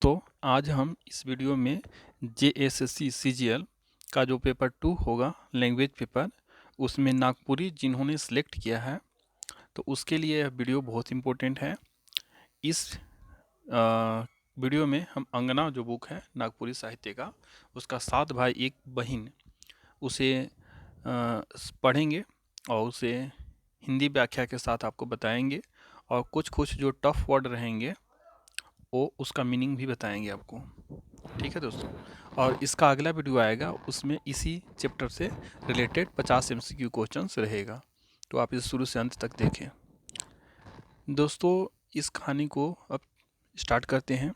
दोस्तों, आज हम इस वीडियो में जेएसएससी सीजीएल का जो पेपर 2 होगा लैंग्वेज पेपर, उसमें नागपुरी जिन्होंने सिलेक्ट किया है तो उसके लिए यह वीडियो बहुत इम्पोर्टेंट है। इस वीडियो में हम अंगना जो बुक है नागपुरी साहित्य का, उसका 7 भाई 1 बहिन उसे पढ़ेंगे और उसे हिंदी व्याख्या के साथ आपको बताएंगे और कुछ जो टफ वर्ड रहेंगे वो उसका मीनिंग भी बताएंगे आपको। ठीक है दोस्तों, और इसका अगला वीडियो आएगा, उसमें इसी चैप्टर से रिलेटेड 50 एमसीक्यू क्वेश्चंस रहेगा, तो आप इसे शुरू से अंत तक देखें। दोस्तों, इस कहानी को अब स्टार्ट करते हैं।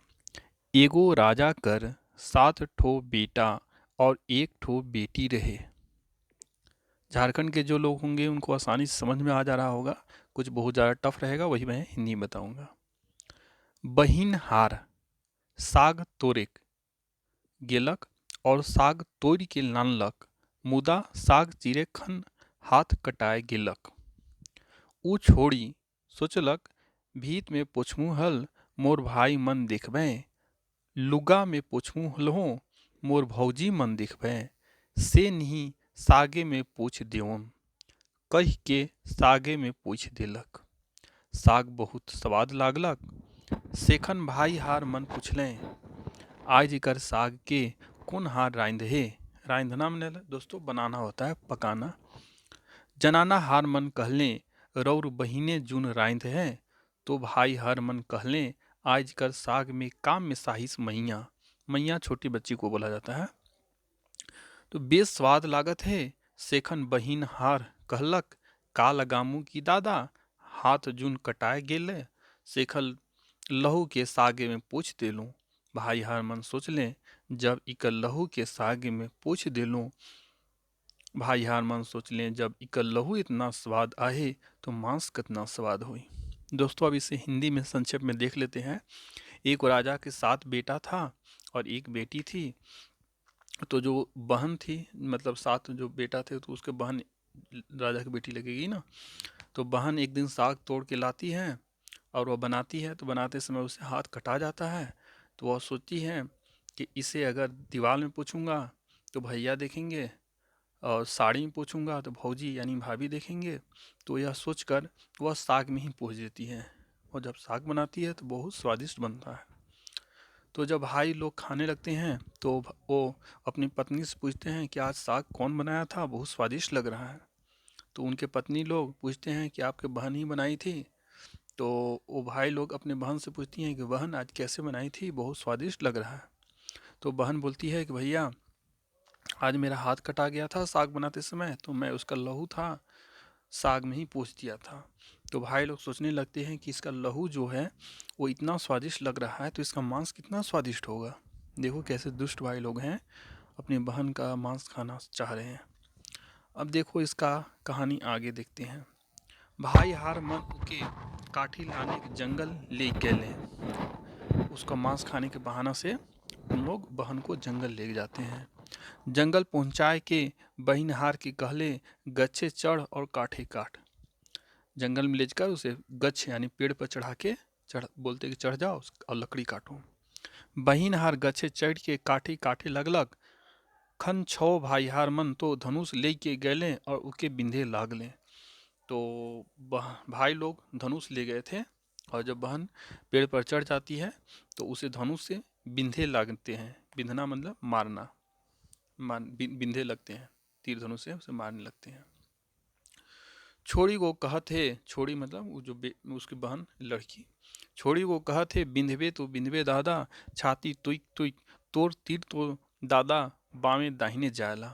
एगो राजा कर 7 ठो बेटा और 1 ठो बेटी रहे। झारखंड के जो लोग होंगे उनको आसानी से समझ में आ जा रहा होगा, कुछ बहुत ज़्यादा टफ रहेगा, वही मैं हिंदी में बताऊँगा। बहिन हार साग तोरेक गेलक और साग तोड़ के लानलक, मुदा साग चिरे खन हाथ कटाए गेलक। ऊ छोड़ी सोचलक, भीत में पोछमु हल मोर भाई मन देखबे, लुगा में पोछमु हलहो मोर भौजी मन देखबे, से नहीं सागे में पूछ देवन, कह के सागे में पूछ देलक। साग बहुत स्वाद लागलक, सेखन भाई हार मन पूछलें, आज कर साग के कौन हार रांध है। रांधना में दोस्तों बनाना होता है, पकाना। जनाना हार मन कहले, रौर बहिने जुन रांध है, तो भाई हार मन कहले, आज कर साग में काम में साहिस मैया। मैया छोटी बच्ची को बोला जाता है। तो बेस स्वाद लागत है, सेखन बहिन हार कहलक, का लगामू की दादा, हाथ जुन कटाए गेले, सेखल लहू के सागे में पूछ देलूं। भाई हार मन सोच लें, जब इकर लहू के सागे में पूछ देलूं, भाई हार मन सोच लें, जब इकर लहू इतना स्वाद आहे तो मांस कितना स्वाद हुई। दोस्तों, अब इसे हिंदी में संक्षेप में देख लेते हैं। एक राजा के 7 बेटा था और 1 बेटी थी। तो जो बहन थी, मतलब 7 जो बेटा थे तो उसके बहन राजा की बेटी लगेगी ना। तो बहन एक दिन साग तोड़ के लाती है और वह बनाती है, तो बनाते समय उसे हाथ कटा जाता है। तो वह सोचती है कि इसे अगर दीवार में पूछूंगा तो भैया देखेंगे, और साड़ी में पूछूंगा तो भौजी यानी भाभी देखेंगे। तो यह सोचकर वह साग में ही पूछ देती है, और जब साग बनाती है तो बहुत स्वादिष्ट बनता है। तो जब भाई लोग खाने लगते हैं तो वो अपनी पत्नी से पूछते हैं कि आज साग कौन बनाया था, बहुत स्वादिष्ट लग रहा है। तो उनके पत्नी लोग पूछते हैं कि आपके बहन ही बनाई थी। तो वो भाई लोग अपने बहन से पूछती हैं कि बहन आज कैसे बनाई थी, बहुत स्वादिष्ट लग रहा है। तो बहन बोलती है कि भैया आज मेरा हाथ कटा गया था साग बनाते समय, तो मैं उसका लहू था साग में ही पूछ दिया था। तो भाई लोग सोचने लगते हैं कि इसका लहू जो है वो इतना स्वादिष्ट लग रहा है तो इसका मांस कितना स्वादिष्ट होगा। देखो कैसे दुष्ट भाई लोग हैं, अपनी बहन का मांस खाना चाह रहे हैं। अब देखो इसका कहानी आगे देखते हैं। भाई हार मन के काठी लाने के जंगल ले गए। उसका मांस खाने के बहाना से उन लोग बहन को जंगल ले जाते हैं। जंगल पहुंचाए के बहिन हार के कहले, गच्छे चढ़ और काठे काट। जंगल में ले जाकर उसे गच्छ यानी पेड़ पर चढ़ा के बोलते कि चढ़ जाओ और लकड़ी काटो। बहिन हार गच्छे चढ़ के काठी काटे लगलक, खन छो भाई हार मन तो धनुष ले के गए और उके बिंधे लागले। तो भाई लोग धनुष ले गए थे, और जब बहन पेड़ पर चढ़ जाती है तो उसे धनुष से बिंधे लागते हैं। बिंधना मतलब मारना, बिंधे लगते हैं, तीर धनुष से उसे मारने लगते हैं। छोड़ी को कहत है, छोड़ी मतलब वो जो उसकी बहन लड़की, छोड़ी को कहत है, बिंधवे तो बिंधवे दादा, छाती तुक तुक तोर तीर तो दादा, बावें दाहिने जायला।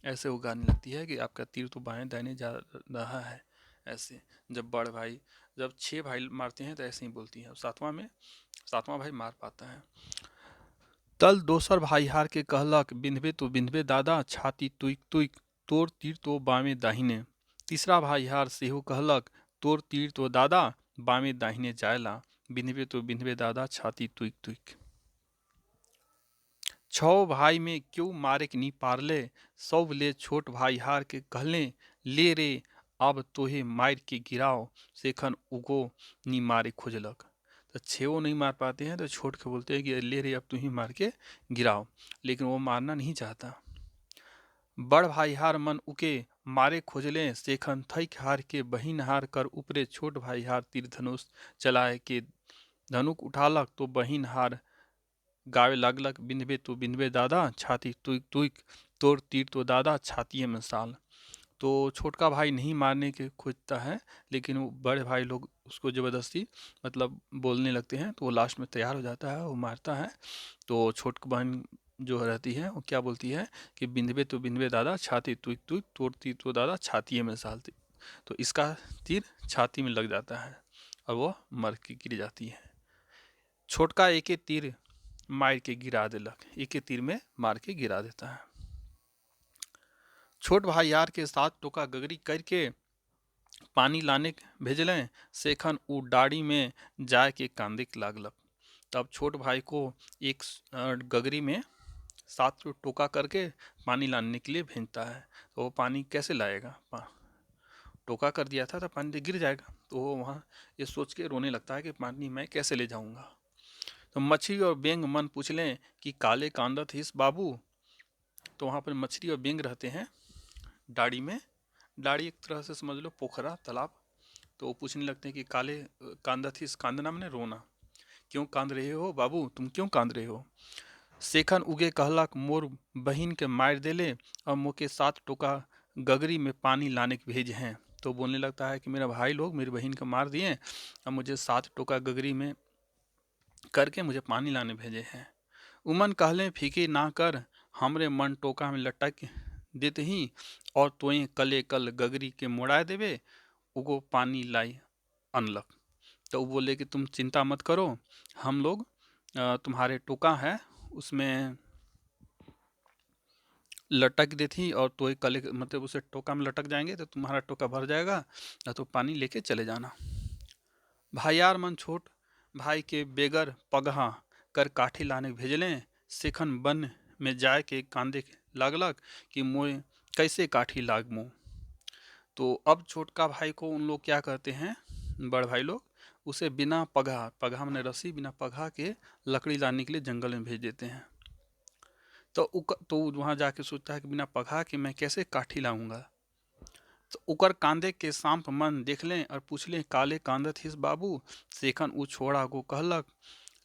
ऐसे वो गाने लगती है कि आपका तीर तो बाएं दाहिने जा रहा है। ऐसे जब बड़ भाई, जब 6 भाई मारते हैं तो ऐसे ही बोलती है। सातवां भाई मार पाता है। तल दोसर भाई हार के कहलक, बिंधवे तो बिंधवे दादा, छाती तुक तुक तोर तीर तो बावें दाहिने। तीसरा भाई हार सेहो कहलक, तोर तीर तो दादा, बावें दाहिने जायला, बिंधवे तो बिंधवे दादा, छाती तुक तुक। 6 भाई में क्यों मारे कि नी पारले, सब ले छोट भाई हार के कहले, ले रे अब तोहे मार के गिराओ, सेखन उगो नी मारे खोजलक। तो 6 वो नहीं मार पाते हैं, तो छोट के बोलते हैं कि ले रे अब तू ही मार के गिराओ, लेकिन वो मारना नहीं चाहता। बड़ भाई हार मन उके मारे खोजले, सेखन थैक हार के बहिन हार कर ऊपरे, छोट भाई हार तीर धनुष चलाए के धनुक उठालक, तो बहिन हार गावे लागलक, बिंधबे तो बिंधबे दादा छाती तुक तुक, तोड़ तीर तो दादा छाती में साल। तो छोटका भाई नहीं मारने के खोजता है, लेकिन वो बड़े भाई लोग उसको ज़बरदस्ती मतलब बोलने लगते हैं, तो वो लास्ट में तैयार हो जाता है, वो मारता है। तो छोटकी बहन जो रहती है वो क्या बोलती है कि बिंधबे तो बिंधबे दादा छाती तुक तुक, तोड़ती तो दादा छाती में सालती। तो इसका तीर छाती में लग जाता है और वो मर के गिर जाती है। छोटका एक तीर मार के गिरा देलक, एक तीर में मार के गिरा देता है। छोट भाई यार के साथ टोका गगरी करके पानी लाने भेजलें, सेखन उ डाड़ी में जाए के कांदे लागलक। तब छोट भाई को एक गगरी में 7 टोका करके पानी लाने के लिए भेजता है। तो वो पानी कैसे लाएगा? टोका कर दिया था तो पानी तो गिर जाएगा। तो वो वहाँ ये सोच के रोने लगता है कि पानी मैं कैसे ले जाऊँगा। तो मछली और बेंग मन पूछ लें कि काले कांदत हिस बाबू। तो वहाँ पर मछली और बेंग रहते हैं डाड़ी में। डाड़ी एक तरह से समझ लो पोखरा तालाब। तो वो पूछने लगते हैं कि काले कांदत हिस, कांदना मैंने रोना, क्यों कांद रहे हो बाबू, तुम क्यों कांद रहे हो? सेखन उगे कहलक मोर बहिन के मार देले और मोके 7 टोका गगरी में पानी लाने के भेज हैं। तो बोलने लगता है कि मेरा भाई लोग मेरी बहन को मार दिए और मुझे 7 टोका गगरी में करके मुझे पानी लाने भेजे हैं। उमन कहले फीकी ना कर, हमरे मन टोका में लटक देते ही और तोए कले कल गगरी के मोड़ा देवे, उगो पानी लाई अनलक। तो वो बोले कि तुम चिंता मत करो, हम लोग तुम्हारे टोका है उसमें लटक देती और तो कले मतलब उसे टोका में लटक जाएंगे तो तुम्हारा टोका भर जाएगा, तो पानी लेके चले जाना। भाईयार मन छोट भाई के बेगर पगहा कर काठी लाने भेजलें, सेखन बन में जाए के कांदे लागलक कि मोए कैसे काठी लाग मुँह। तो अब छोटका भाई को उन लोग क्या करते हैं, बड़ भाई लोग उसे बिना पगहा, पगहा मैंने रस्सी, बिना पगहा के लकड़ी लाने के लिए जंगल में भेज देते हैं। तो वहाँ जाके सोचता है कि बिना पगहा के मैं कैसे काठी लाऊंगा। तो उकर कांदे के सांप मन देख लें और पूछ लें काले कांदत हिस बाबू। सेखन उ छोड़ा को कहलक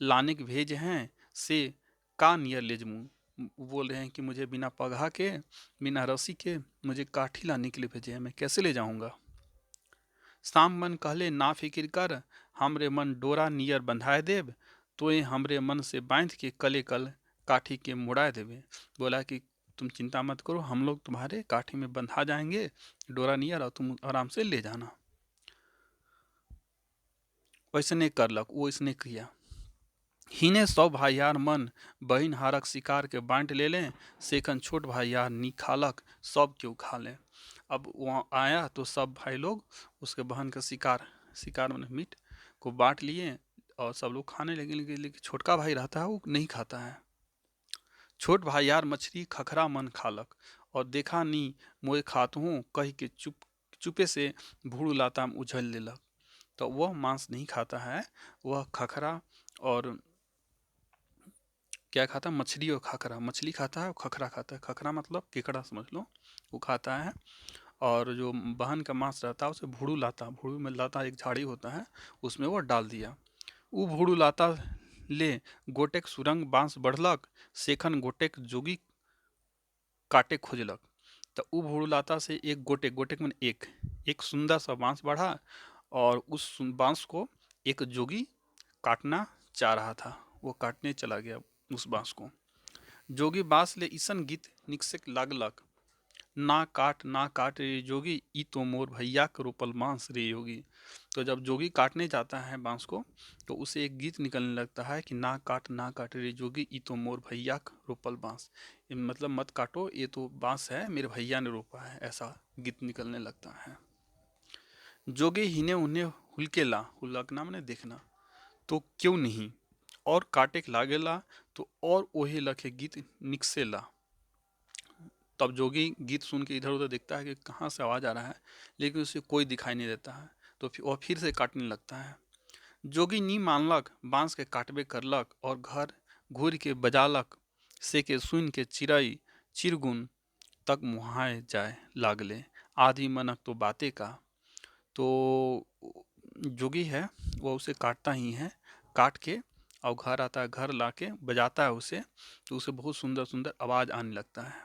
लाने के भेज हैं से का नियर लेजमू। बोल रहे हैं कि मुझे बिना पगहा के बिना रस्सी के मुझे काठी लाने के लिए भेजे हैं, मैं कैसे ले जाऊंगा। शाम मन कहले ना फिक्र कर, हमरे मन डोरा नियर बंधाए देव, तोए हमरे मन से बांध के कले कल काठी के मुड़ा देवे। बोला कि तुम चिंता मत करो, हम लोग तुम्हारे काठी में बंधा जाएंगे डोरा नियर और तुम आराम से ले जाना। वैसने करलक, वो इसने किया। हिने सब भाईयार मन बहिन हारक शिकार के बांट ले लें, सेखन छोट भाईयार निखालक सब क्यों खा लें। अब वहाँ आया तो सब भाई लोग उसके बहन का शिकार शिकार मैंने मीट को बांट लिए और सब लोग खाने लगे, लेकिन छोटका भाई रहता है वो नहीं खाता है। छोट भाई यार मछली खखरा मन खालक और देखा नी मोए खात हूँ कह के चुपे से भूड़ लाता में उछल लेलक। तो वह मांस नहीं खाता है, वह खखरा और क्या खाता है, मछली और खखरा। मछली खाता है और खखरा खाता है। खखरा मतलब केकड़ा समझ लो, वो खाता है। और जो बहन का मांस रहता है उसे भूड़ू लाता, भूड़ू में लाता एक झाड़ी होता है उसमें वो डाल दिया। वो भूड़ू लाता ले गोटेक सुरंग बांस बढ़लक, सेखन गोटेक जोगी काटे खोजलक। तो उ भूड़ू लाता से एक गोटेक, गोटेक में एक सुंदर सा बांस बढ़ा और उस बांस को एक जोगी काटना चाह रहा था, वो काटने चला गया उस बांस को। जोगी बांस ले ईसन गीत निकसक लागलक, ना काट रे जोगी, ई तो मोर भैया के रोपल बांस रे योगी। तो जब जोगी काटने जाता है बांस को तो उसे एक गीत निकलने लगता है कि ना काट रे जोगी, ई तो मोर भैया का रोपल बांस। मतलब मत काटो, ये तो बांस है मेरे भैया ने रोपा है, ऐसा गीत निकलने लगता है। जोगी हिने उन्हें हुलकेला, हुलकना मैंने देखना, तो क्यों नहीं और काटे लागेला, तो और ओहे लखे गीत निकसेला। तब जोगी गीत सुन के इधर उधर देखता है कि कहाँ से आवाज़ आ रहा है, लेकिन उसे कोई दिखाई नहीं देता है। तो वह फिर से काटने लगता है। जोगी नी मानलक, बांस के काटबे करलक, और घर घूर के बजालक, से के सुन के चिड़ई चिरगुन तक मुहाए जाए लागले, आदि मनक तो बातें का। तो जोगी है वो उसे काटता ही है, काट के और घर आता है, घर लाके बजाता है उसे, तो उसे बहुत सुंदर सुंदर आवाज़ आने लगता है।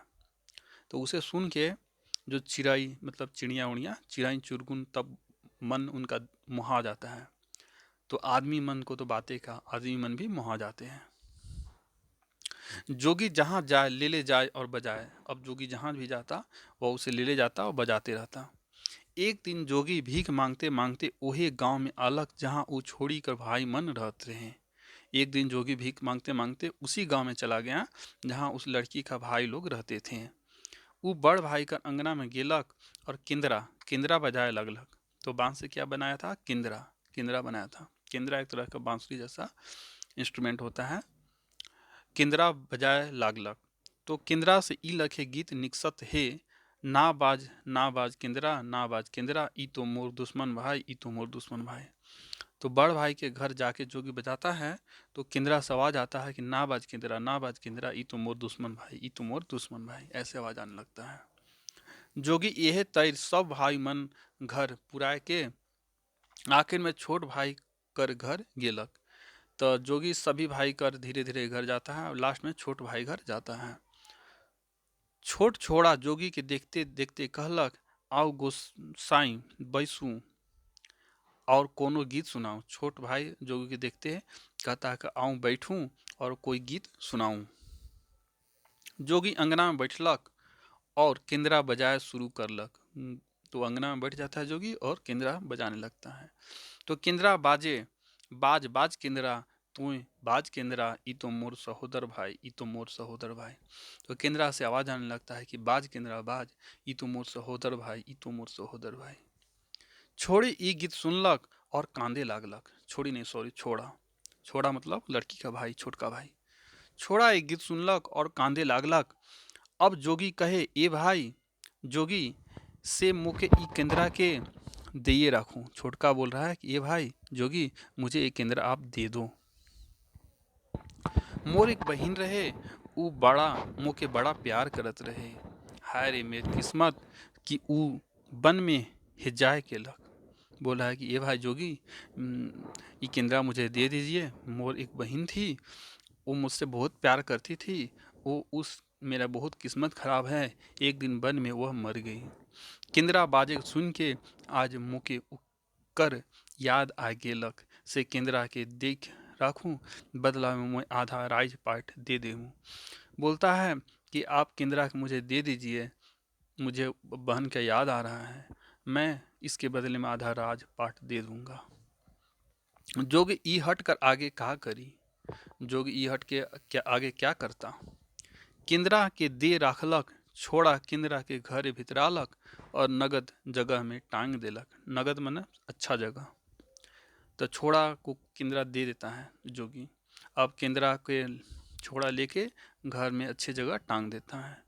तो उसे सुन के जो चिड़ई मतलब चिड़िया उड़िया चिड़ई चुरगुन तब मन उनका मुहा जाता है। तो आदमी मन को तो बातें का, आदमी मन भी मुहा जाते हैं। जोगी जहाँ जाए ले ले जाए और बजाए, अब जोगी जहाँ भी जाता वह उसे ले ले जाता और बजाते रहता। एक दिन जोगी भीख मांगते मांगते ओहे गांव में आलक, जहाँ वो छोड़ी कर भाई मन रहते रहे। एक दिन जोगी भीख मांगते मांगते उसी गांव में चला गया जहाँ उस लड़की का भाई लोग रहते थे। वो बड़ भाई का अंगना में गेलक और किंदरा किंदरा बजाए लगलक। तो बांस से क्या बनाया था? किंदरा, किंदरा बनाया था। किंदरा एक तरह का बांसुरी जैसा इंस्ट्रूमेंट होता है। किंदरा बजाए लागलक। तो किंदरा से ई लखे गीत निकसत हे, ना बाज किंदरा, ना बाज किंदरा, ई तो मोर दुश्मन भाई, ई तो मोर दुश्मन भाई। तो बड़ भाई के घर जाके जोगी बजाता है तो किंदरा से आवाज आता है कि ना बाज किंदरा, ना बाज किंदरा, ई तो मोर दुश्मन भाई, ई तो मोर दुश्मन भाई, ऐसे आवाज आने लगता है। जोगी यह तैर सब भाई मन घर पुराए के, आखिर में छोट भाई कर घर गेलक। तो जोगी सभी भाई कर धीरे धीरे घर जाता है और लास्ट में छोट भाई घर जाता है। छोट छोड़ा जोगी के देखते देखते कहलक, आओ गोसाई बैसू और कोनो गीत सुनाऊं। छोट भाई जोगी के देखते कहता है कि आऊं बैठूं और कोई गीत सुनाऊं। जोगी अंगना में बैठलक और किंदरा बजाए शुरू करलक। तो अंगना में बैठ जाता है जोगी और किंदरा बजाने लगता है। तो किंदरा बाजे, बाज बाज किंदरा, तू बाज किंदरा, ई तो मोर सहोदर भाई, ई तो मोर सहोदर भाई। तो किंदरा से आवाज आने लगता है कि बाज किंदरा बाज, ई तो मोर सहोदर भाई, ई तो मोर सहोदर भाई। छोड़ी ई गीत सुनलक और कांदे लागलक। छोड़ी नहीं, सॉरी, छोड़ा, छोड़ा मतलब लड़की का भाई, छोटका भाई। छोड़ा एक गीत सुनलक और कांदे लागलक। अब जोगी कहे, ए भाई जोगी से मुके ई केंद्रा के दिए रखूं। छोटका बोल रहा है कि ये भाई जोगी मुझे एक केंद्र आप दे दो। मोर एक बहिन रहे, ऊ बड़ा मोके बड़ा प्यार करत रहे। हाय रे मेरी किस्मत कि ऊ वन में हिजाए केलक। बोला है कि ये भाई जोगी, ये केंद्रा मुझे दे दीजिए। मोर एक बहन थी, वो मुझसे बहुत प्यार करती थी, वो उस मेरा बहुत किस्मत खराब है, एक दिन वन में वह मर गई। केंद्रा बाजे सुन के आज मुके कर याद आ गेलक, से केंद्रा के देख राखूं, बदला में मैं आधा राज पाट दे दूँ। बोलता है कि आप केंद्रा के मुझे दे दीजिए, मुझे बहन का याद आ रहा है, मैं इसके बदले में आधा राज पाट दे दूंगा। जोगी ई हट कर आगे कहा करी। जोगी ई हट के क्या आगे क्या करता। किंदरा के दे राखलक, छोड़ा किंदरा के घर भितरालक और नगद जगह में टांग देलक। नगद मने अच्छा जगह। तो छोड़ा को किंदरा दे देता है जोगी। अब किंदरा के छोड़ा लेके घर में अच्छी जगह टांग देता है।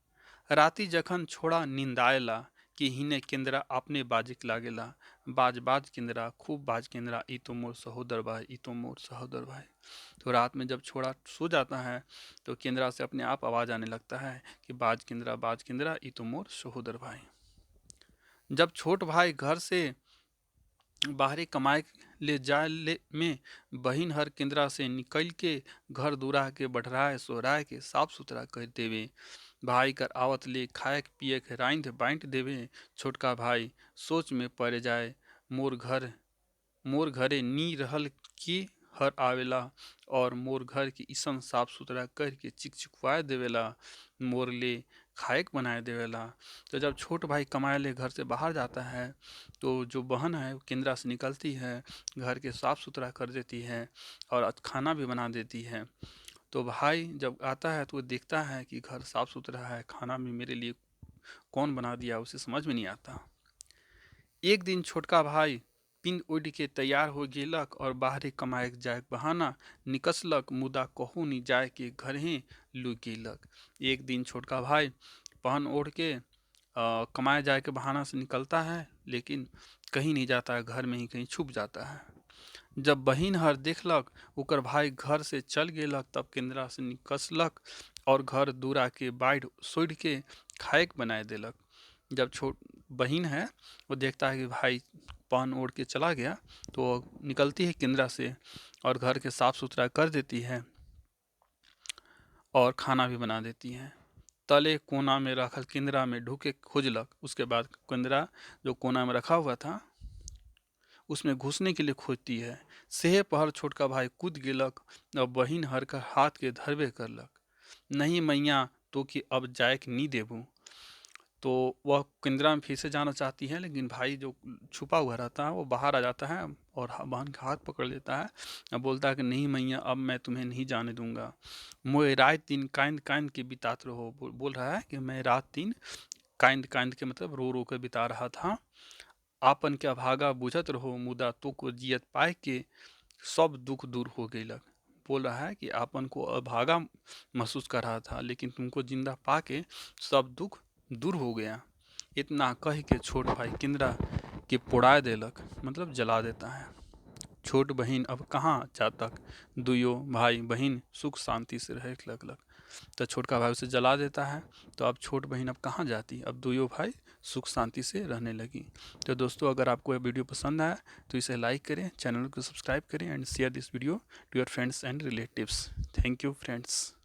राती जखन छोड़ा निंदाएला कि हिने केंद्रा अपने बाजिक लागेला, बाज बाज केंद्रा खूब बाज केंद्रा, ई तो मोर सहोदर भाई, ई तो मोर सहोदर भाई। तो रात में जब छोड़ा सो जाता है तो केंद्रा से अपने आप आवाज आने लगता है कि बाज केंद्रा, ई तो मोर सहोदर भाई। जब छोट भाई घर से बाहरी कमाए ले जाए ले में बहिन हर केंद्रा से निकल के घर दूरा के बढ़राए सोहराए के साफ सुथरा कर देवे। भाई कर आवत ले खाए पिए के राइंध बांट देवे। छोटका भाई सोच में पड़ जाए, मोर घरे नी रहल की हर आवेला और मोर घर की इसन साफ सुथरा करके चिकचिकवाए देवेला, मोर ले खाएक बनाए देवेला। तो जब छोट भाई कमाए ले घर से बाहर जाता है तो जो बहन है वो केंद्रा से निकलती है, घर के साफ सुथरा कर देती है और खाना भी बना देती है। तो भाई जब आता है तो वो देखता है कि घर साफ सुथरा है, खाना भी मेरे लिए कौन बना दिया, उसे समझ में नहीं आता। एक दिन छोटका भाई पिंड उड़ के तैयार हो गेलक और बाहरे कमाए जाए बहाना निकसलक, मुदा कहू नहीं जाए के घर ही लू गेलक। एक दिन छोटका भाई पहन ओढ़ के कमाए जाए के बहाना से निकलता है, लेकिन कहीं नहीं जाता है, घर में ही कहीं छुप जाता है। जब बहिन हर देखलक ओकर भाई घर से चल गेलक, तब केंद्रा से निकसलक और घर दूरा के बाढ़ सोड़ के खाएक बनाए देलक। जब छोट बहिन है वो देखता है कि भाई पान ओढ़ के चला गया, तो वो निकलती है केंद्रा से और घर के साफ सुथरा कर देती है और खाना भी बना देती है। तले कोना में रखल केंद्रा में ढूके खोजलक। उसके बाद केंद्रा जो कोना में रखा हुआ था उसमें घुसने के लिए खोजती है। सेहे पहर छोटका भाई कूद गेलक और बहिन हर का हाथ के धरबे करलक। नहीं मैया तो कि अब जायक नी देबू। तो वह केंद्रा में फिर से जाना चाहती है, लेकिन भाई जो छुपा हुआ रहता है वो बाहर आ जाता है और बहन का हाथ पकड़ लेता है और बोलता है कि नहीं मैया अब मैं तुम्हें नहीं जाने दूंगा। मोए रात दिन कांद कांद के बितात रहो। बोल रहा है कि मैं रात दिन कांद कांद के मतलब रो रो के बिता रहा था। आपन के अभागा बुझत रहो मुदा तो को जियत पाए के सब दुख दूर हो गईलक। बोल रहा है कि आपन को अभागा महसूस कर रहा था, लेकिन तुमको जिंदा पाके सब दुख दूर हो गया। इतना कह के छोट भाई केंद्रा के पोड़ा देलक, मतलब जला देता है। छोट बहिन अब कहाँ जातक, दुयो भाई बहिन सुख शांति से रहे लगलक। तो छोटका भाई उसे जला देता है, तो अब छोट बहिन अब कहाँ जाती, अब दुयो भाई सुख शांति से रहने लगी। तो दोस्तों अगर आपको यह वीडियो पसंद आया तो इसे लाइक करें, चैनल को सब्सक्राइब करें and share this video to your friends and relatives. Thank you friends.